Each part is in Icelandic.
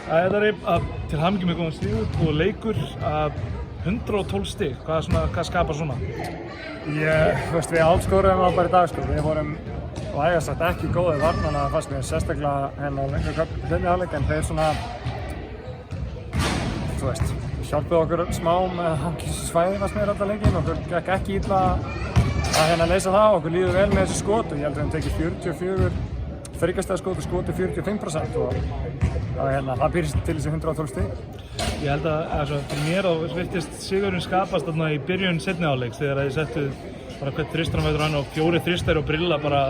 Æðari, til hamingju með góðan sigur og leikur 112 stig. Hvað skapar svona? Við áskoruðum það bara í dag, sko. Við vorum vægast sagt ekki góðir varnarna, það fannst mér sérstaklega hluti hálfleik, en þeir svona, hjálpuðu okkur smá með svæði fannst mér alltaf leikinn. Okkur gekk ekki illa að leysa það, okkur líður vel með þessi skot og ég held að við tekið 44 þriggjastaða skot og skotið 45% og það býr til þessi 112 stig. Ég held að fyrir mér virtist sigurinn skapast þarna í byrjun seinni hálfleiks þegar þið settu bara hvern þristunarmætur hann og 4 þristar og Brilla bara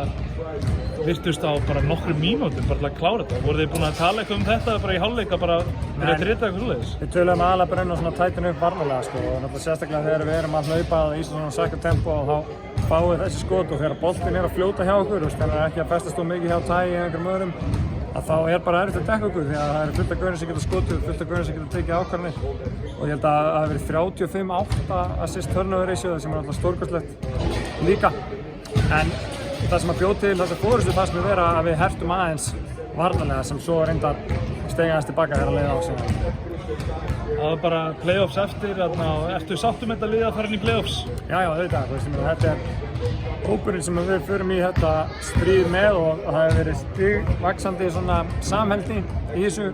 virtust á bara nokkrum mínútum bara til að klára þetta. Voruð þið búin að tala eitthvað um þetta bara í hálfleika bara fyrir að drita eitthvað svoleiðis? Við töluðum aðalega bara inn á svona tætinu upp varnarlega, sko, og náttúrulega sérstaklega þegar við erum að hlaupa í svona sakka tempo og þá fáum við þessi skot og þegar boltinn að fljóta hjá okkur, þannig að ekki að festast of mikið hjá Tæi eða einhverjum öðrum, að þá bara erfitt að dekka okkur því að það eru fullt af gaurum sem geta skotið, fullt af gaurum sem geta tekið ákvarðanir og ég held að það hafi verið 35-8 assist turnover ratio sem er alltaf stórkostlegt líka. En það sem að bjóð til þessa fórustu fannst mér vera að við hertum aðeins varnarlega sem svo reyndar steigja aðeins tilbaka þegar að leiða á sig. Það var bara playoffs eftir, ertu sáttur með þetta lið að fara inn í playoffs? Já, auðvitað, þetta er hópurinn sem við förum í þetta stríð með og það hefur verið stigvaxandi svona samheldni í þessu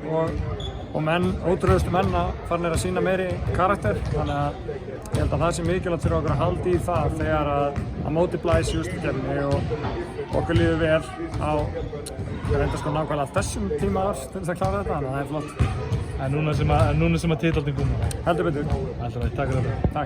og menn, ótrúðustu menn farnir að sýna meiri karakter, þannig að ég held að það sé mikilvægt fyrir okkur að halda í það þegar að móti blæs í úrslitakeppninni og okkur líður vel á nákvæmlega þessum tíma árs til þess að klára þetta, þannig að það er flott. En núna sem að titlarnir koma? Heldur betur. Alltaf veit, takk fyrir þetta. Takk.